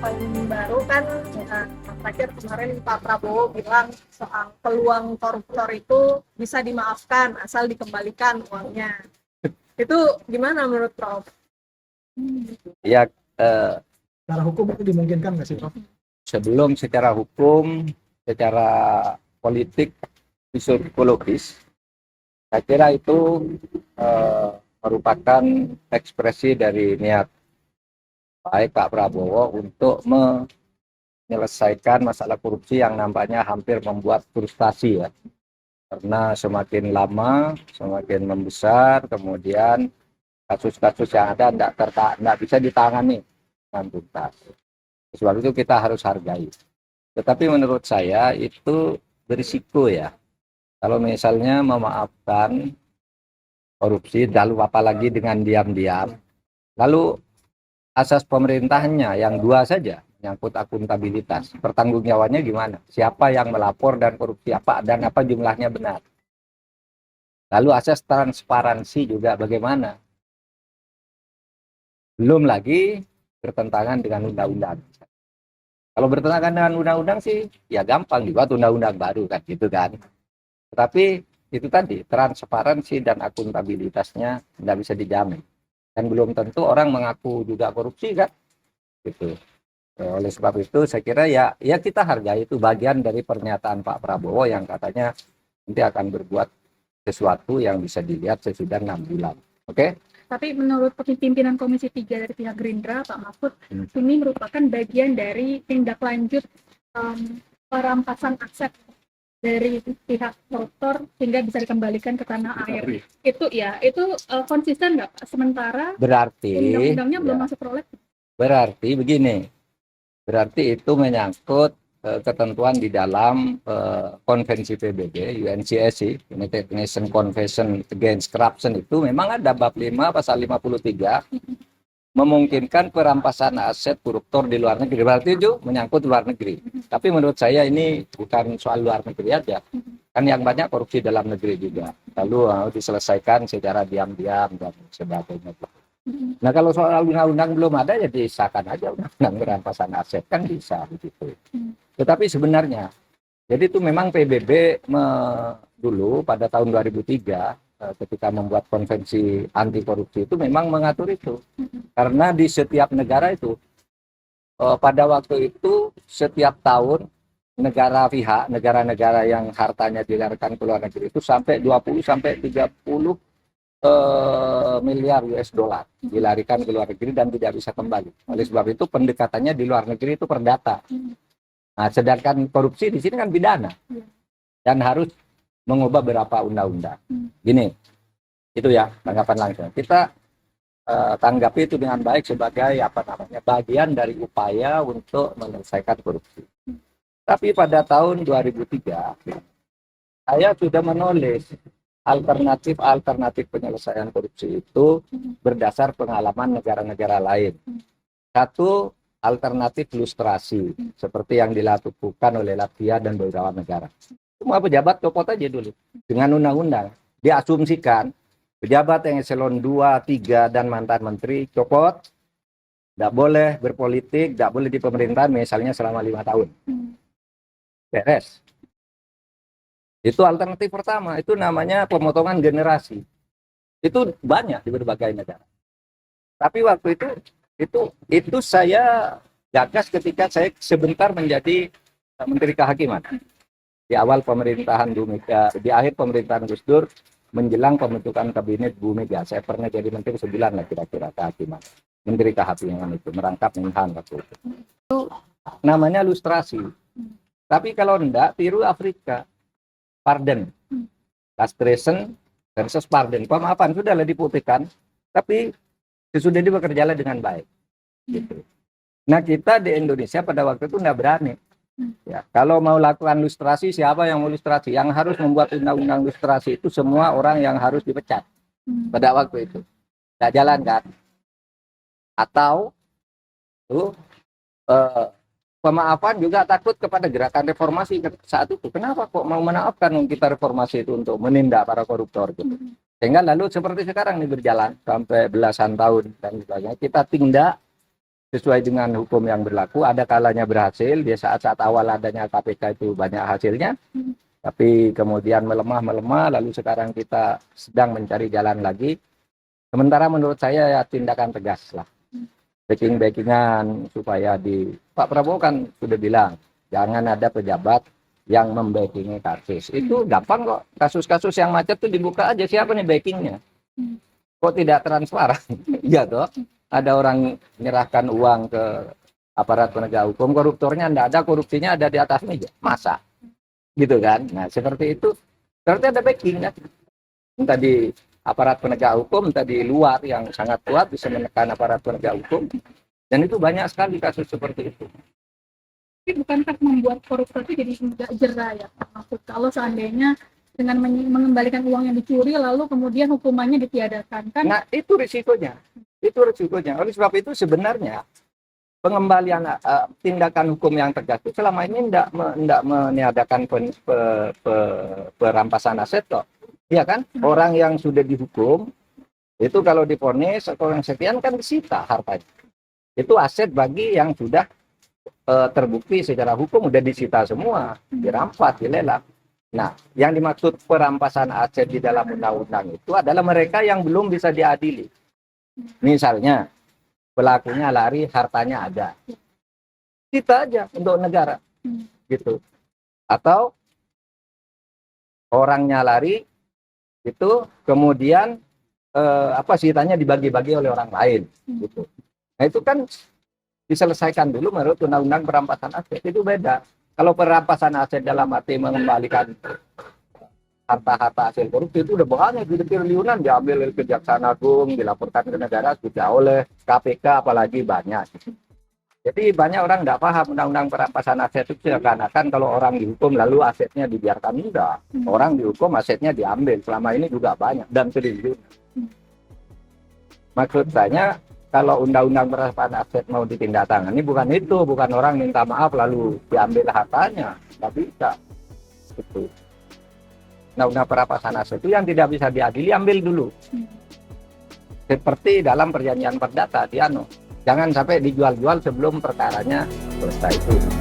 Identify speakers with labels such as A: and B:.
A: paling baru kan terakhir kemarin Pak Prabowo bilang soal peluang koruptor itu bisa dimaafkan asal dikembalikan uangnya. Itu gimana menurut Prof?
B: Ya,
C: Secara hukum itu dimungkinkan nggak sih, Prof?
B: sebelum secara hukum, secara politik, psikologis, saya kira itu merupakan ekspresi dari niat baik Pak Prabowo untuk menyelesaikan masalah korupsi yang nampaknya hampir membuat frustasi ya. Karena semakin lama, semakin membesar, kemudian kasus-kasus yang ada tidak bisa ditangani dengan tuntas. Sebab itu kita harus hargai. Tetapi menurut saya itu berisiko ya. Kalau misalnya memaafkan korupsi, lalu apalagi dengan diam-diam, lalu asas pemerintahnya yang dua saja, menyangkut akuntabilitas, pertanggungjawabannya gimana? Siapa yang melapor dan korupsi apa dan apa jumlahnya benar? Lalu asas transparansi juga bagaimana? Belum lagi bertentangan dengan undang-undang. Kalau bertentangan dengan undang-undang sih ya gampang dibuat undang-undang baru kan gitu kan. Tetapi itu tadi transparansi dan akuntabilitasnya tidak bisa dijamin. Dan belum tentu orang mengaku juga korupsi kan. Gitu. Oleh sebab itu saya kira ya kita hargai itu bagian dari pernyataan Pak Prabowo yang katanya nanti akan berbuat sesuatu yang bisa dilihat sesudah 6 bulan. Oke?
D: Tapi menurut pimpinan Komisi 3 dari pihak Gerindra, Pak Mahfud, ini merupakan bagian dari tindak lanjut perampasan aset dari pihak koruptor sehingga bisa dikembalikan ke tanah air. Itu ya, itu konsisten nggak Pak? Sementara
B: berarti
D: undang-undangnya belum
B: ya,
D: masuk prolegnas.
B: Berarti begini, berarti itu menyangkut ketentuan di dalam konvensi PBB, UNCSC, United Nations Convention Against Corruption itu memang ada bab 5 pasal 53 memungkinkan perampasan aset koruptor di luar negeri. Berarti itu menyangkut luar negeri. Tapi menurut saya ini bukan soal luar negeri aja. Kan yang banyak korupsi dalam negeri juga. Lalu diselesaikan secara diam-diam dan sebagainya. Nah kalau soal undang-undang belum ada ya disahkan aja undang-undang perampasan aset kan bisa begitu. Tetapi sebenarnya jadi itu memang PBB dulu pada tahun 2003 ketika membuat konvensi anti korupsi itu memang mengatur itu. Karena di setiap negara itu pada waktu itu setiap tahun negara-negara yang hartanya dilarikan ke luar negeri itu sampai 20 sampai 30 miliar US dollar dilarikan ke luar negeri dan tidak bisa kembali. Oleh sebab itu pendekatannya di luar negeri itu perdata. Nah, sedangkan korupsi di sini kan pidana dan harus mengubah beberapa undang-undang. Gini, itu ya tanggapan langsung. Kita tanggapi itu dengan baik sebagai bagian dari upaya untuk menyelesaikan korupsi. Tapi pada tahun 2003 saya sudah menulis alternatif penyelesaian korupsi itu berdasar pengalaman negara-negara lain. Satu, alternatif lustrasi, seperti yang dilakukan oleh Latvia dan beberapa negara. Semua pejabat copot aja dulu. Dengan undang-undang, diasumsikan pejabat yang eselon 2, 3, dan mantan menteri copot, tidak boleh berpolitik, tidak boleh di pemerintahan misalnya selama 5 tahun. Beres. Itu alternatif pertama, itu namanya pemotongan generasi. Itu banyak di berbagai negara. Tapi waktu itu saya gagas ketika saya sebentar menjadi Menteri Kehakiman. Di awal pemerintahan di akhir pemerintahan Gus Dur menjelang pembentukan kabinet Bu Mega. Saya pernah jadi Menteri 9 lah kira-kira kehakiman. Menteri Kehakiman itu merangkap Menhan waktu itu. Itu namanya lustrasi. Tapi kalau enggak tiru Afrika. Pardon, castration versus pardon. Pemaafan sudahlah diputihkan, tapi sesudah dia bekerjalah dengan baik. Gitu. Nah kita di Indonesia pada waktu itu nggak berani. Ya, kalau mau lakukan lustrasi, siapa yang mau lustrasi? Yang harus membuat undang-undang lustrasi itu semua orang yang harus dipecat pada waktu itu. Nggak jalan kan? Atau pemaafan juga takut kepada gerakan reformasi saat itu. Kenapa kok mau memaafkan kita reformasi itu untuk menindak para koruptor gitu. Sehingga lalu seperti sekarang ini berjalan sampai belasan tahun dan sebagainya. Kita tindak sesuai dengan hukum yang berlaku. Ada kalanya berhasil, di saat-saat awal adanya KPK itu banyak hasilnya, tapi kemudian melemah, lalu sekarang kita sedang mencari jalan lagi. Sementara menurut saya ya tindakan tegas lah. Backing-backingan supaya Pak Prabowo kan sudah bilang, jangan ada pejabat yang membackingi kasus. Itu gampang kok. Kasus-kasus yang macet tuh dibuka aja, siapa nih backingnya. Kok tidak transparan? Iya toh. Ada orang menyerahkan uang ke aparat penegak hukum, koruptornya tidak ada, korupsinya ada di atas meja. Masa? Gitu kan? Nah, seperti itu. Berarti ada backingnya. Tadi aparat penegak hukum, tadi luar yang sangat kuat bisa menekan aparat penegak hukum. Dan itu banyak sekali kasus seperti itu.
D: Tapi bukankah membuat koruptor itu jadi tidak jera ya Pak Mahfud? Kalau seandainya dengan mengembalikan uang yang dicuri lalu kemudian hukumannya ditiadakan kan?
B: Nah, itu risikonya. Itu risikonya. Oleh sebab itu sebenarnya pengembalian tindakan hukum yang tegas itu selama ini tidak meniadakan perampasan aset kok. Iya kan? Orang yang sudah dihukum itu kalau divonis atau yang sekian kan disita hartanya. Itu aset bagi yang sudah terbukti secara hukum udah disita semua, dirampas, dilelang. Nah, yang dimaksud perampasan aset di dalam undang-undang itu adalah mereka yang belum bisa diadili. Misalnya, pelakunya lari, hartanya ada. Kita aja untuk negara. Gitu. Atau orangnya lari, itu kemudian sitanya dibagi-bagi oleh orang lain. Gitu. Nah, itu kan diselesaikan dulu menurut undang-undang perampasan aset. Itu beda. Kalau perampasan aset dalam arti mengembalikan harta-harta hasil korupsi itu udah banyak, jadi triliunan diambil oleh Kejaksaan Agung, dilaporkan ke negara, sudah oleh KPK, apalagi banyak. Jadi banyak orang tidak paham undang-undang perampasan aset itu seakan-akan kalau orang dihukum lalu asetnya dibiarkan. Enggak. Orang dihukum asetnya diambil. Selama ini juga banyak dan triliun. Maksud saya kalau undang-undang perampasan aset mau ditindaklanjuti bukan itu, bukan orang minta maaf lalu diambil hartanya, nggak bisa. Itu. Undang-undang perampasan aset itu yang tidak bisa diadili ambil dulu. Seperti dalam perjanjian perdata, jangan sampai dijual-jual sebelum perkaranya selesai itu.